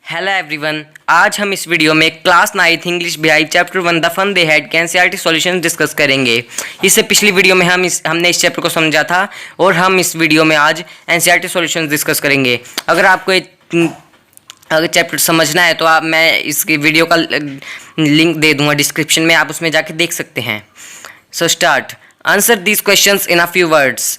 Hello everyone, आज हम इस वीडियो में class 9 English Beehive chapter 1 the fun they had के एनसीईआरटी सॉल्यूशन डिस्कस करेंगे। इससे पिछली वीडियो में हमने इस चैप्टर को समझा था और हम इस वीडियो में आज एनसीईआरटी सॉल्यूशन डिस्कस करेंगे। अगर आपको अगर चैप्टर समझना है तो मैं इसकी वीडियो का लिंक दे दूंगा डिस्क्रिप्शन में, आप उसमें जाके देख सकते हैं। So start, answer these questions in a few words.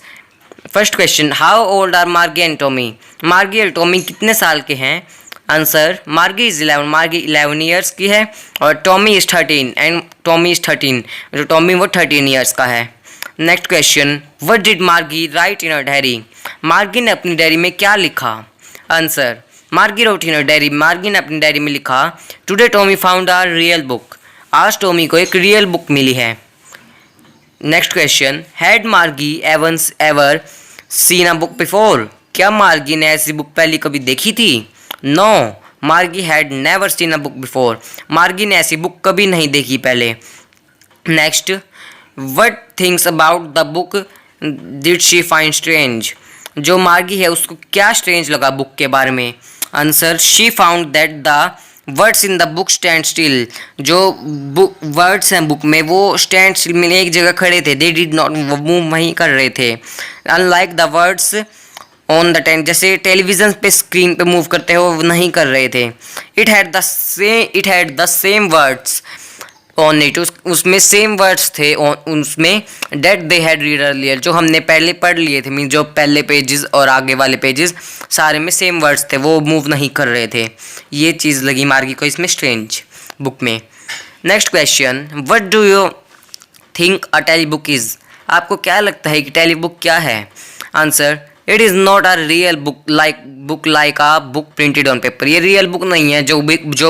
First question, how old are Margie and Tommy? Margie और टॉमी कितने साल के हैं? आंसर, मार्गी इज 11, मार्गी 11 ईयर्स की है और Tommy is 13 and Tommy is 13, जो टॉमी वो 13 ईयर्स का है। नेक्स्ट क्वेश्चन, व्हाट डिड मार्गी राइट इन अ डायरी? मार्गी ने अपनी डायरी में क्या लिखा? आंसर, मार्गी रोट इन अ डायरी, मार्गी ने अपनी डायरी में लिखा, today Tommy found a real book, आज टॉमी को एक रियल बुक मिली है। नेक्स्ट क्वेश्चन, हैड मार्गी Evans ever seen a book before? क्या मार्गी ने ऐसी बुक पहले कभी देखी थी? नो, मार्गी had never seen a book before, मार्गी ने ऐसी बुक कभी नहीं देखी पहले। Next, what things about the book did she find strange? जो मार्गी है उसको क्या स्ट्रेंज लगा बुक के बारे में? Answer, she found that the words in the book stand still, जो वर्ड्स हैं बुक में वो स्टैंड स्टिल में एक जगह खड़े थे, दे डिड नॉट मूव नहीं कर रहे थे। Unlike the words on the ten, जैसे टेलीविज़न पे स्क्रीन पे मूव करते हो वो नहीं कर रहे थे। It had the same words on it, उसमें सेम वर्ड्स थे उसमें, that they had read earlier, जो हमने पहले पढ़ लिए थे, मीन जो पहले पेजेस और आगे वाले पेजेस सारे में सेम वर्ड्स थे, वो मूव नहीं कर रहे थे। ये चीज़ लगी मार्गी को इसमें स्ट्रेंज बुक में। Next question, what do you think a tele book is? आपको क्या लगता है कि टेली बुक क्या है? Answer, it is not a real book like a book printed on paper, ये रियल बुक नहीं है जो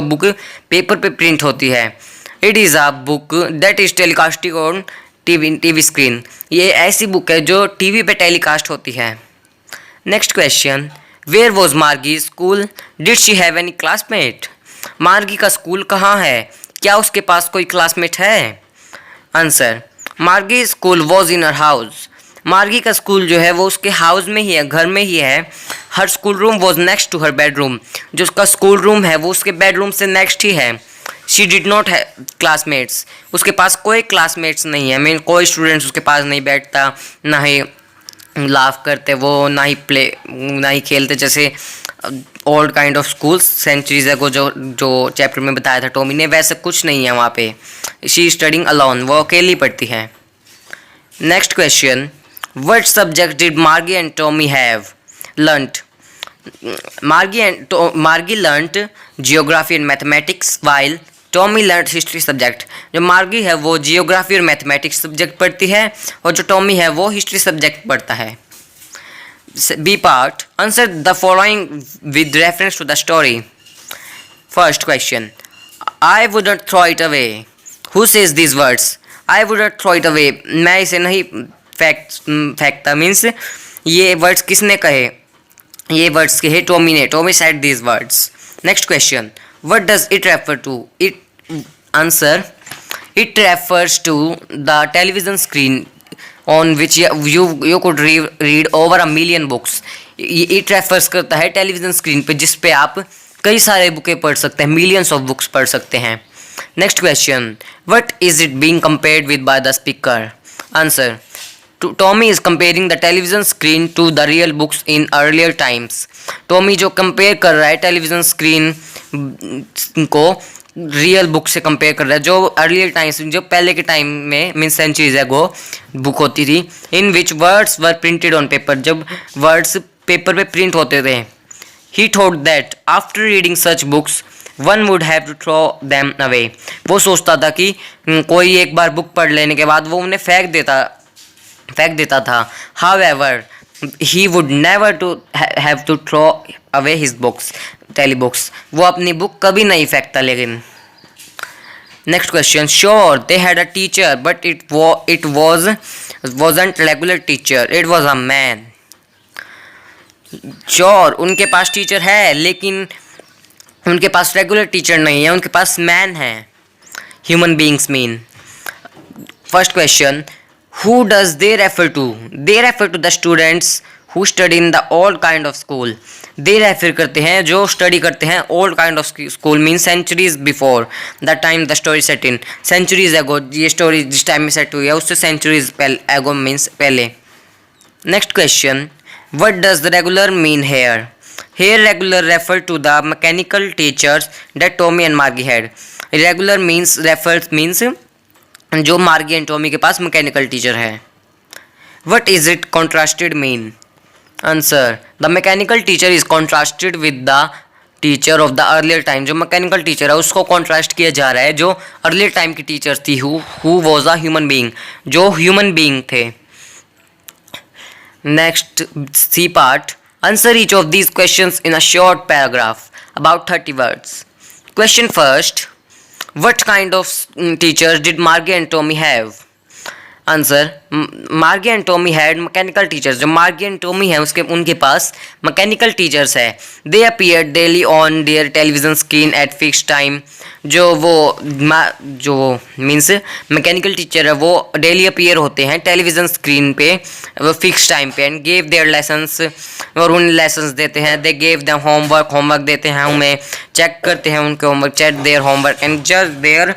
बुक पेपर पे प्रिंट होती है। It is a book that is telecasting on TV screen, ये ऐसी बुक है जो टीवी पे टेलीकास्ट होती है। नेक्स्ट क्वेश्चन, वेयर वॉज मार्गी school? Did she have any classmate? मार्गी का स्कूल कहाँ है? क्या उसके पास कोई क्लासमेट है? आंसर, मार्गी school was in her house, मार्गी का स्कूल जो है वो उसके हाउस में ही है, घर में ही है। Her school room was next to her bedroom, जो उसका स्कूल रूम है वो उसके बेडरूम से नेक्स्ट ही है। She did not have classmates, उसके पास कोई क्लासमेट्स नहीं है, मीन कोई स्टूडेंट्स उसके पास नहीं बैठता, ना ही लाफ करते वो, ना ही खेलते, जैसे old kind of schools centuries ago जो चैप्टर में बताया था टॉमी ने, वैसे कुछ नहीं है वहाँ पे। शी स्टडिंग अलॉन, वो अकेली पढ़ती है। Next question, what subject did Margie and Tommy have learnt? Margie learnt geography and mathematics while Tommy learnt history subject. जो मार्गी है वो जियोग्राफी और मैथमेटिक्स सब्जेक्ट पढ़ती है और जो टॉमी है वो हिस्ट्री सब्जेक्ट पढ़ता है। B part, answer the following with reference to the story. First question, I wouldn't throw it away, who says this words? I wouldn't throw it away, मैं इसे नहीं फेंकता, मीन्स ये वर्ड्स किसने कहे? ये वर्ड्स कहे टॉमी ने, Tommy said these words. Next question, what does it refer to? It answer, it refers to the television screen on which you could read over a million books. It refers करता है television screen पे जिस पे आप कई सारे बुकें पढ़ सकते हैं, मिलियंस ऑफ बुक्स पढ़ सकते हैं। Next question, what is it being compared with by the speaker? Answer, Tommy is comparing the television screen to the real books in earlier times. Tommy जो कंपेयर कर रहा है टेलीविज़न स्क्रीन को real book से compare कर रहा है, जो अर्लियर टाइम्स, जो पहले के टाइम में मीन सेंचुरीज एगो बुक होती थी, in which words were printed on paper, जब वर्ड्स पेपर पे प्रिंट होते थे। He thought that after reading such books one would have to throw them away. वो सोचता था कि कोई एक बार बुक पढ़ लेने के बाद वो उन्हें फेंक देता था। However, he would never have to throw away his books, telebooks. वो अपनी बुक कभी नहीं फेंकता। लेकिन next question, sure they had a teacher but it wasn't regular teacher, it was a man. Sure, उनके पास टीचर है लेकिन उनके पास रेगुलर टीचर नहीं है, उनके पास मैन है, human beings mean. First question, Who does they refer to? They refer to the students who study in the old kind of school. They refer करते हैं जो study करते हैं old kind of school means centuries before the time the story set in. Centuries ago ये story जिस time में set हुई है उससे centuries ago means पहले. Next question. What does the regular mean here? Here regular refer to the mechanical teachers that Tommy and Margie had. Regular means जो मार्गी and Tommy के पास मैकेनिकल टीचर है. What is it contrasted mean? Answer. The mechanical teacher is contrasted with the teacher of the earlier time. जो mechanical teacher है उसको contrast किया जा रहा है जो अर्लियर टाइम की टीचर थी who was a human being, जो ह्यूमन बीइंग थे. Next C part. Answer each of these questions in a short paragraph about 30 words. Question first. What kind of teachers did Margie and Tommy have? Answer. Margie and Tommy had mechanical teachers. जो Margie and Tommy है उनके पास mechanical teachers है. They appeared daily on their television screen at fixed time. जो means mechanical teacher है वो daily appear होते हैं television screen पे वो फिक्स टाइम पे. एंड गेव देयर लेसन्स, और उन्हें लेसन्स देते हैं. दे गेव देम होमवर्क देते हैं उन्हें. चेक करते हैं उनके homework, check their homework and जज देयर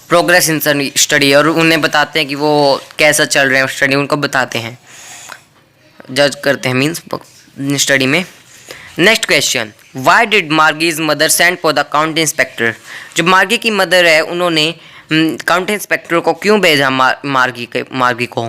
प्रोग्रेस इन स्टडी. और उन्हें बताते हैं कि वो कैसा चल रहे हैं स्टडी, उनको बताते हैं, जज करते हैं मीन्स स्टडी में. Next question. Why did Margie's mother send for the county inspector? जो मार्गी की मदर है उन्होंने काउंटी इंस्पेक्टर को क्यों भेजा मार्गी को?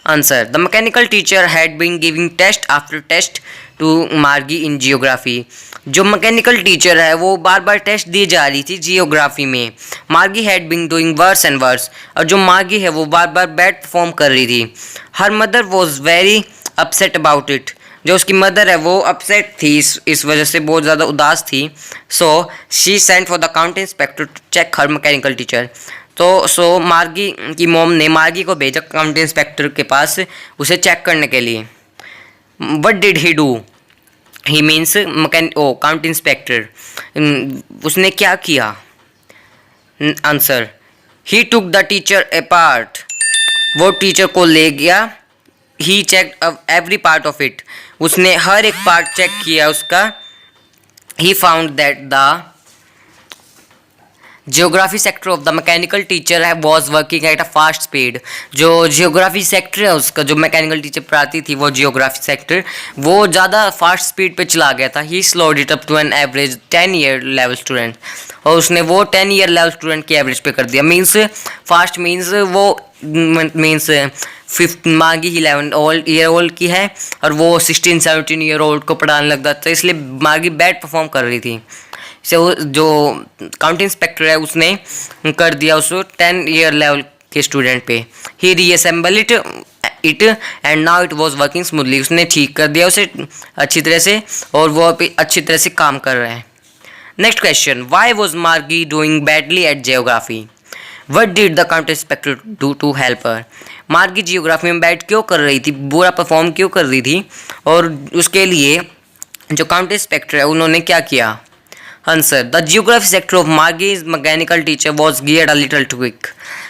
Answer. The mechanical teacher had been giving test after test to Margie in geography. जो मैकेनिकल टीचर है वो बार बार टेस्ट दी जा रही थी जियोग्राफी में. Margie had been doing worse and worse. और जो मार्गी है वो बार बार बैड परफॉर्म कर रही थी. Her mother was very upset about it. जो उसकी मदर है वो अपसेट थी, इस वजह से बहुत ज़्यादा उदास थी. So she sent for the county inspector to check her mechanical teacher. तो मार्गी की मॉम ने मार्गी को भेजा काउंटी इंस्पेक्टर के पास उसे चेक करने के लिए. What did he do? He means county inspector. उसने क्या किया? Answer. He took the teacher apart. वो टीचर को ले गया. He check every part of it. उसने हर एक पार्ट चेक किया उसका. He found that the geography sector of the mechanical teacher है was working at a fast speed. जो जियोग्राफी सेक्टर है उसका, जो मैकेनिकल टीचर पढ़ाती थी वो जियोग्राफी सेक्टर, वो ज़्यादा फास्ट स्पीड पे चला गया था. He slowed it up to an average 10 year level student. और उसने वो 10 ईयर लेवल स्टूडेंट की एवरेज पे कर दिया. मीन्स फास्ट मीन्स वो मीन्स मार्गी 11 ईयर ओल्ड की है और वो 16-17 ईयर ओल्ड को पढ़ाने लग जाता है. इसलिए मार्गी बैड परफॉर्म कर रही थी. जो काउंटी इंस्पेक्टर है उसने कर दिया उसको 10 ईयर लेवल के स्टूडेंट पे. He reassembled it and now it was working smoothly. उसने ठीक कर दिया उसे अच्छी तरह से और वो अभी अच्छी तरह से काम कर रहे हैं. Next question. Why was Margie doing badly at geography? What did the county inspector do to help her? Margie geography में बैड क्यों कर रही थी, बुरा परफॉर्म क्यों कर रही थी, और उसके लिए जो काउंटी इंस्पेक्टर है उन्होंने क्या किया? Answer. The geography sector of Margie's mechanical teacher was geared a little too quick.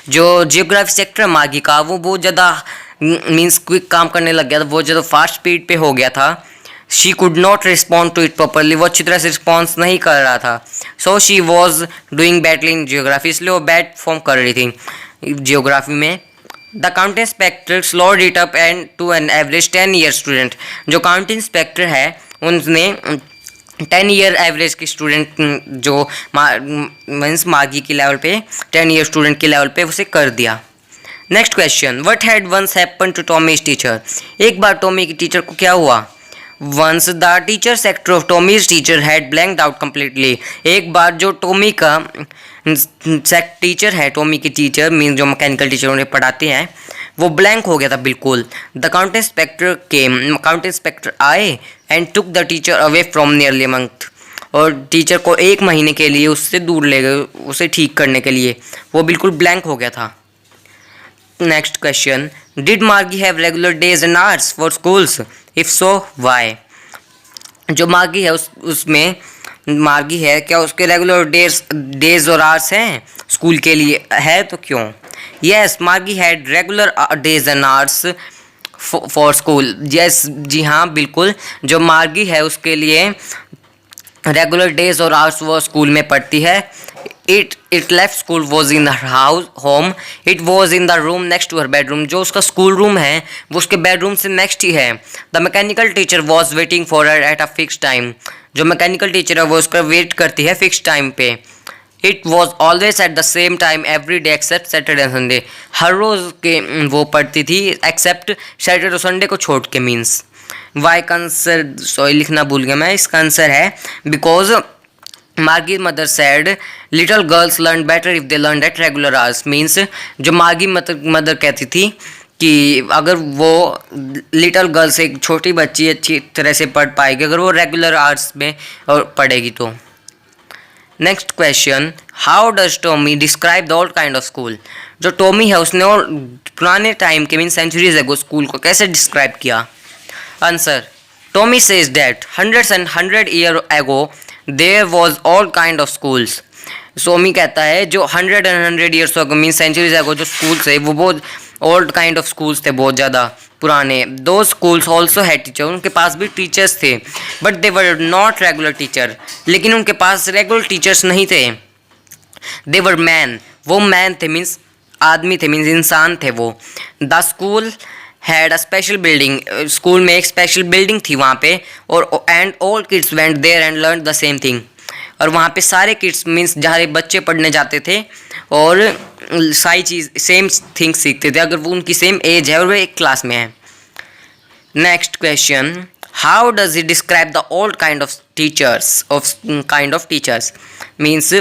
जो जियोग्राफी सेक्टर है मार्गी का वो बहुत ज़्यादा मीन्स क्विक काम करने लग गया था, बहुत ज़्यादा फास्ट स्पीड पे हो गया था. She could not respond to it properly. वो अच्छी तरह से रिस्पॉन्स नहीं कर रहा था. So she was doing badly in geography. इसलिए वो बैड फॉर्म कर रही थी जियोग्राफी में. The county inspector slowed it up and to an average 10 year student. जो काउंटी इंस्पेक्टर है उनने 10 ईयर एवरेज की स्टूडेंट जो मीन्स मार्गी की लेवल पे 10 ईयर स्टूडेंट के लेवल पे उसे कर दिया. Next question. What had once happened to Tommy's teacher? एक बार टॉमी की टीचर को क्या हुआ? Once the teacher sector of Tommy's teacher had blanked out completely. एक बार जो टॉमी का टीचर है, टॉमी की टीचर मीन्स जो मैकेनिकल टीचर उन्हें पढ़ाते हैं, वो ब्लैंक हो गया था बिल्कुल. The county inspector came. County inspector आए and took the teacher away from nearly month. और टीचर को 1 महीने के लिए उससे दूर ले गए उसे ठीक करने के लिए. वो बिल्कुल ब्लैंक हो गया था. Next question. Did Margie have regular days and hours for schools? If so why? जो मार्गी है उसमें मार्गी है क्या उसके रेगुलर डेज और आवर्स हैं स्कूल के लिए? है तो क्यों? Yes, Margie had regular days and hours for school. Yes, जी हाँ बिल्कुल, जो मार्गी है उसके लिए रेगुलर डेज और आवर्स वो स्कूल में पढ़ती है। It left school was in her house home, it was in the room next to her bedroom. जो उसका स्कूल रूम है वो उसके बेडरूम से नेक्स्ट ही है। The mechanical teacher was waiting for her at a fix time. जो mechanical teacher है वो उसका वेट करती है फिक्स टाइम पे। It was always at the same time every day except Saturday and Sunday. हर रोज़ के वो पढ़ती थी एक्सेप्ट सैटरडे और संडे को छोड़ के। मीन्स वाई का आंसर, सॉरी लिखना भूल गया मैं, इसका आंसर है बिकॉज मार्गी mother sad little girls learn better if they learn at regular hours. Means जो मार्गी मदर कहती थी कि अगर वो लिटल गर्ल्स, एक छोटी बच्ची अच्छी तरह से पढ़ पाएगी अगर वो रेगुलर आवर्स में और पढ़ेगी तो। Next question, how does Tommy describe the old kind of school. जो टॉमी है उसने और पुराने टाइम के मीन सेंचुरीज एगो स्कूल को कैसे डिस्क्राइब किया। Answer, Tommy says that hundreds and hundred year ago there was all kind of schools. Tommy कहता है जो 100 and 100 years ago mean centuries ago जो स्कूल्स है वो बहुत ओल्ड काइंड ऑफ स्कूल्स थे, बहुत ज़्यादा पुराने। दो स्कूल्स ऑल्सो है टीचर, उनके पास भी टीचर्स थे but they were not regular teacher. लेकिन उनके पास रेगुलर टीचर्स नहीं थे। दे वर मैन, वो मैन थे मीन्स आदमी थे, मीन्स इंसान थे वो। The school had a special building, school में एक स्पेशल बिल्डिंग थी वहाँ पे। और and all kids went there and learn the same thing. और वहाँ पे सारे किड्स मीन्स जहाँ बच्चे पढ़ने जाते थे और सारी चीज़ सेम थिंग सीखते थे अगर वो उनकी सेम एज है और वो एक क्लास में है। Next question, how does he describe the old kind of teachers. Means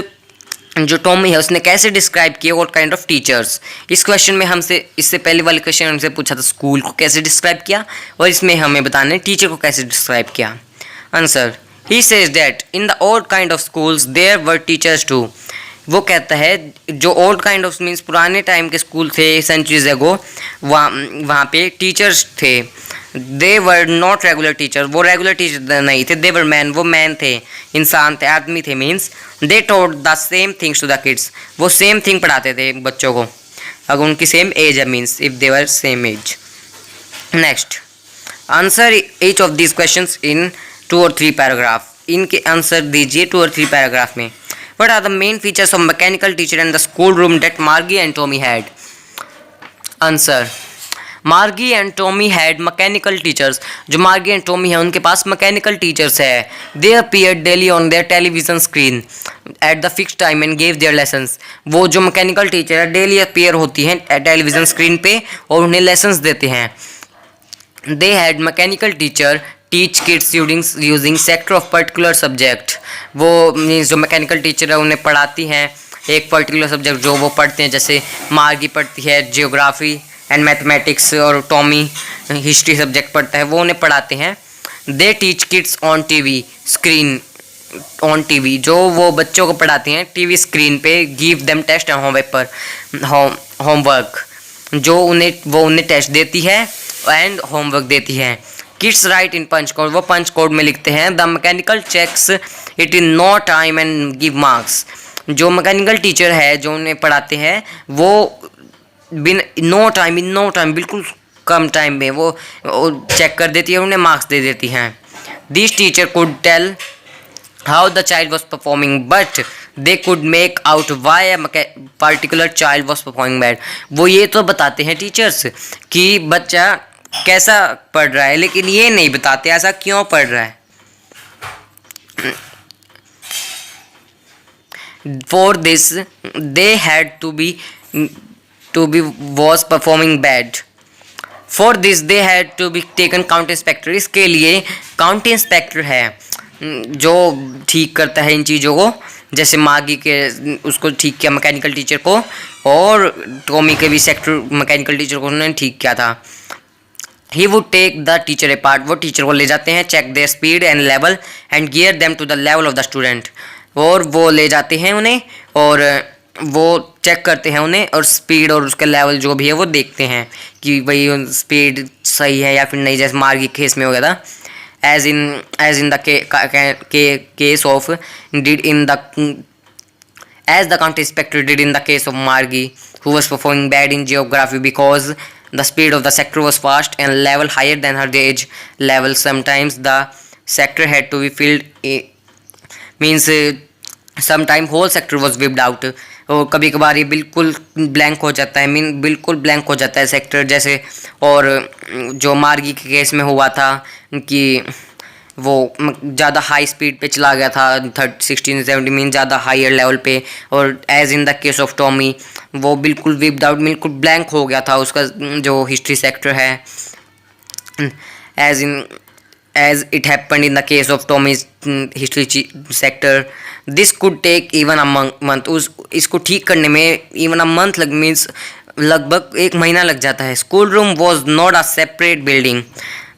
जो टॉमी है उसने कैसे डिस्क्राइब किया ओल्ड काइंड ऑफ टीचर्स। इस क्वेश्चन में हमसे इससे पहले वाले क्वेश्चन हमसे पूछा था स्कूल को कैसे डिस्क्राइब किया, और इसमें हमें बताना है टीचर को कैसे डिस्क्राइब किया। Answer, he says that in the old kind of schools there were teachers too. वो कहता है जो ओल्ड काइंड ऑफ मीन्स पुराने टाइम के स्कूल थे सेंचुरीज एगो, वहाँ पे टीचर्स थे। They were not regular teacher, वो रेगुलर टीचर नहीं थे। दे वर मैन, वो मैन थे, इंसान थे, आदमी थे। Means they taught the same things to the kids, वो सेम थिंग पढ़ाते थे बच्चों को अगर उनकी सेम एज है, means if they were same age. Next, answer each of these questions in 2 और 3 पैराग्राफ। इनके आंसर दीजिए 2 और 3 पैराग्राफ में। What are the main features of mechanical teacher and the school room that Margie and Tommy had? Answer, Margie and Tommy had mechanical teachers. जो Margie and Tommy है उनके पास mechanical teachers है। They appeared daily on their television screen at the fixed time and gave their lessons. वो जो mechanical teacher है daily appear होती हैं television screen पे और उन्हें lessons देते हैं। They had mechanical teacher teach kids using sector of particular subject. वो मीन्स जो मैकेनिकल टीचर है उन्हें पढ़ाती हैं एक पर्टिकुलर सब्जेक्ट जो वो पढ़ते हैं। जैसे मार्गी पढ़ती है जियोग्राफी एंड मैथमेटिक्स और टॉमी हिस्ट्री सब्जेक्ट पढ़ता है, वो उन्हें पढ़ाते हैं। They teach kids on TV screen, on TV जो वो बच्चों को पढ़ाती हैं टीवी स्क्रीन पे। Give them test and homework, जो उन्हें टेस्ट देती है एंड होमवर्क देती है। Kids write in punch code, वो पंच कोड में लिखते हैं। The mechanical checks it in no time and give marks. जो मैकेनिकल टीचर है जो उन्हें पढ़ाते हैं वो इन नो टाइम बिल्कुल कम टाइम में वो चेक कर देती है, उन्हें मार्क्स दे देती हैं। This teacher could tell how the child was performing but they could make out why particular child was performing bad. वो ये तो बताते हैं टीचर्स कि बच्चा कैसा पढ़ रहा है, लेकिन ये नहीं बताते ऐसा क्यों पढ़ रहा है। For this they had to be was performing bad. For this they had to be taken county inspector. इसके लिए काउंटी इंस्पेक्टर है जो ठीक करता है इन चीज़ों को। जैसे मागी के उसको ठीक किया मैकेनिकल टीचर को, और टॉमी के भी सेक्टर मैकेनिकल टीचर को उन्होंने ठीक किया था। He would take the teacher apart, वो टीचर को ले जाते हैं, check their speed and level and gear them to the level of the student। और वो ले जाते हैं उन्हें और वो चेक करते हैं उन्हें और स्पीड और उसका लेवल जो भी है वो देखते हैं कि भाई स्पीड सही है या फिर नहीं। जैसे मार्गी केस में हो गया था, as in the case of did in the as the county inspector did in the case of Margie, who was performing bad in geography because the speed of the sector was fast and level higher than her age level. Sometimes the sector had to be filled, means sometime whole sector was wiped out. और कभी कभार ये बिल्कुल blank हो जाता है, mean बिल्कुल blank हो जाता है सेक्टर जैसे। और जो मार्गी के केस में हुआ था कि वो ज़्यादा हाई स्पीड पे चला गया था 1670, मीन ज़्यादा हायर लेवल पे। और as in the case of Tommy वो बिल्कुल विप्ड आउट, बिल्कुल ब्लैंक हो गया था उसका जो हिस्ट्री सेक्टर है, as it happened in the case of Tommy's history sector. This could take even a month. इसको ठीक करने में even a month means लगभग 1 महीना लग जाता है। School room was not a separate building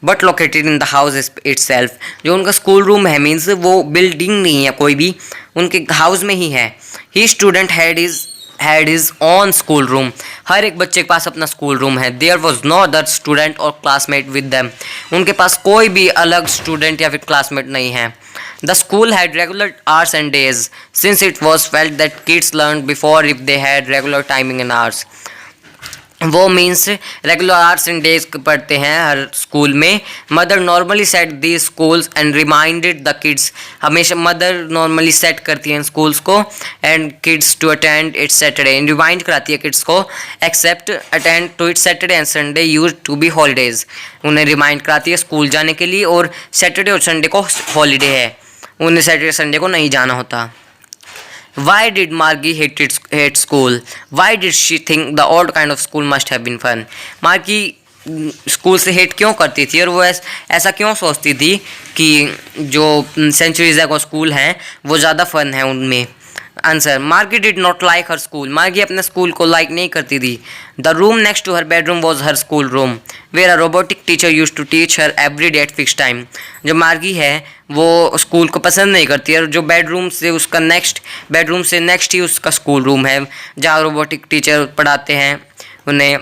but located in the house itself. जो उनका स्कूल रूम है मीन्स वो बिल्डिंग नहीं है कोई भी, उनके हाउस में ही है। He student had his own school room. हर एक बच्चे के पास अपना स्कूल रूम है। There was no other student or classmate with them. उनके पास कोई भी अलग स्टूडेंट या फिर क्लासमेट नहीं है। The school had regular hours and days since it was felt that kids learned before if they had regular timing and hours. वो means regular hours and days पढ़ते हैं हर स्कूल में। Mother normally set the schools and reminded the kids, हमेशा mother normally set करती हैं schools को and kids to attend its Saturday, remind कराती है किड्स को except attend to its Saturday and Sunday use to be holidays. उन्हें remind कराती है स्कूल जाने के लिए, और सैटरडे और संडे को हॉलीडे है, उन्हें सैटरडे संडे को नहीं जाना होता। Why did Margie hate school? Why did she think the old kind of school must have been fun? Margie school से हेट क्यों करती थी और वो ऐसा क्यों सोचती थी कि जो सेंचुरीज एगो स्कूल हैं वो ज़्यादा फन है उनमें? Answer, Margie did not like her school. Margie अपने स्कूल को लाइक नहीं करती थी। The room next to her bedroom was her school room where a robotic teacher use to teach her every day at fix time. जो Margie है वो school को पसंद नहीं करती है, और जो बेडरूम से नेक्स्ट ही उसका स्कूल रूम है जहाँ रोबोटिक टीचर पढ़ाते हैं उन्हें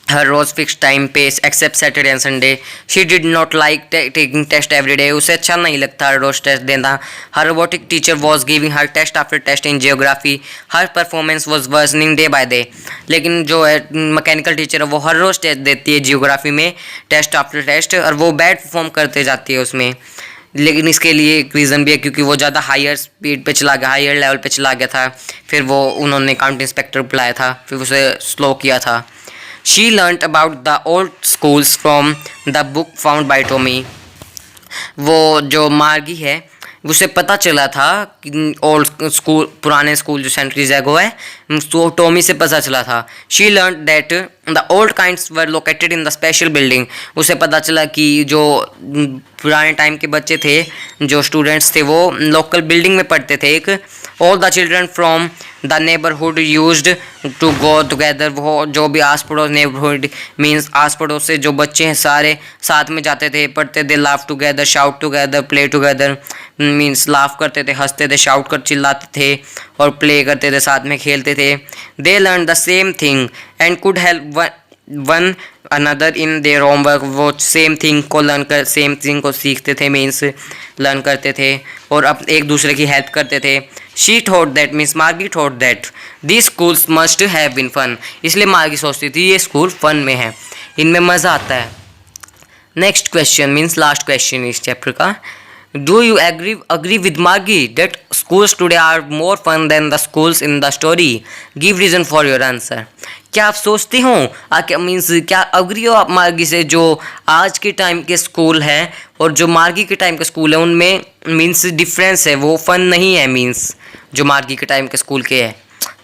हर रोज़ फिक्स टाइम पे except Saturday and Sunday. She did not like taking test every day. उसे अच्छा नहीं लगता हर रोज़ टेस्ट देना। Her robotic teacher was giving her test after test in geography. Her performance was worsening day by day. लेकिन जो है मैकेनिकल टीचर है वो हर रोज़ टेस्ट देती है जियोग्राफी में, टेस्ट आफ्टर टेस्ट, और वो बैड परफॉर्म करते जाती है उसमें। लेकिन इसके लिए एक रीज़न भी है क्योंकि वो ज़्यादा हायर स्पीड पे चला गया, हायर लेवल पे चला गया था। फिर वो उन्होंने काउंटी इंस्पेक्टर बुलाया था, फिर उसे स्लो किया था। She learnt about the old schools from the book found by Tommy. वो जो मार्गी है उसे पता चला था कि ओल्ड स्कूल, पुराने स्कूल जो सेंचुरीज एगो है, तो टॉमी से पता चला था। She learn that the old kinds were located in the special building. उसे पता चला कि जो पुराने टाइम के बच्चे थे, जो स्टूडेंट्स थे, वो लोकल बिल्डिंग में पढ़ते थे एक। All the children from the neighbourhood used to go together. वो जो भी आस पड़ोस, नेबरहुड मीन्स आस पड़ोस से जो बच्चे हैं सारे साथ में जाते थे, पढ़ते थे। Laugh together, shout together, play together means laugh करते थे, हंसते थे, शाउट कर चिल्लाते थे, और प्ले करते थे, साथ में खेलते थे। They learn the same thing and could help one another in their homework. वो सेम थिंग को लर्न कर, सेम थिंग को सीखते थे, मीन्स लर्न करते थे, और अब एक दूसरे की हेल्प करते थे। She thought that, means Margie thought that this schools must have been fun. इसलिए मार्गी सोचती थी ये स्कूल फन में है, इनमें मज़ा आता है। Next question means last question इस चैप्टर का। Do you agree with Margie that schools today are more fun than the schools in the story? Give reason for your answer. क्या आप सोचते हो मीन्स क्या अग्री हो आप मार्गी से, जो आज के टाइम के स्कूल हैं और जो मार्गी के टाइम के स्कूल हैं उनमें मीन्स डिफरेंस है, वो फन नहीं है मीन्स जो मार्गी के टाइम के स्कूल के है?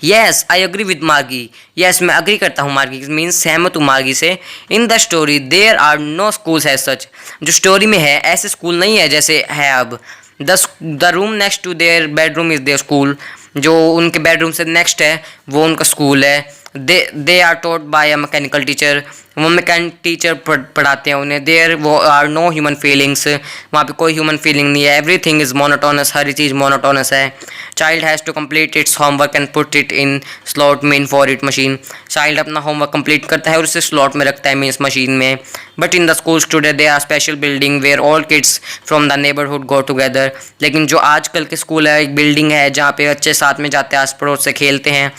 Yes I agree with Margie. Yes मैं अग्री करता हूँ मार्गी, मीन्स सहमत हूँ मार्गी से। In the story there are no schools as such. जो स्टोरी में है ऐसे स्कूल नहीं है जैसे है अब। The room next to their bedroom is their school. जो उनके बेडरूम से नेक्स्ट है वो उनका स्कूल है। They are taught by a mechanical teacher. वो मैकेनिक टीचर पढ़ाते हैं उन्हें, देयर वो आर नो ह्यूमन फीलिंग्स, वहाँ पे कोई ह्यूमन फीलिंग नहीं है, एवरीथिंग इज़ मोनोटोनस, हर चीज़ मोनोटोनस है। Child has to complete its homework and put it in slot mean for it machine, child अपना होमवर्क कंप्लीट करता है और उसे स्लॉट में रखता है मीन्स मशीन में। But in the schools today they are special building where all kids from the neighbourhood go together, लेकिन जो आजकल के स्कूल है एक बिल्डिंग है जहाँ पे बच्चे साथ में जाते हैं, आस पड़ोस से खेलते हैं,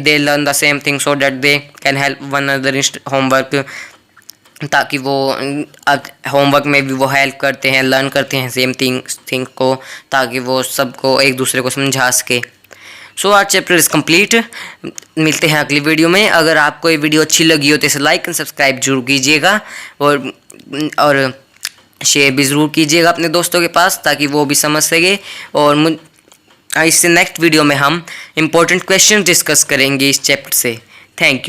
they learn the same thing so that they can help one other in homework, ताकि वो होमवर्क में भी वो हेल्प करते हैं, लर्न करते हैं सेम थिंग को, ताकि वो सबको एक दूसरे को समझा सके। So our chapter is complete. मिलते हैं अगली वीडियो में। अगर आपको ये वीडियो अच्छी लगी हो तो इसे लाइक एंड सब्सक्राइब जरूर कीजिएगा और शेयर भी ज़रूर कीजिएगा अपने दोस्तों के पास, ताकि वो भी समझ सके। और इससे नेक्स्ट वीडियो में हम इम्पोर्टेंट क्वेश्चन डिस्कस करेंगे इस चैप्टर से। Thank you.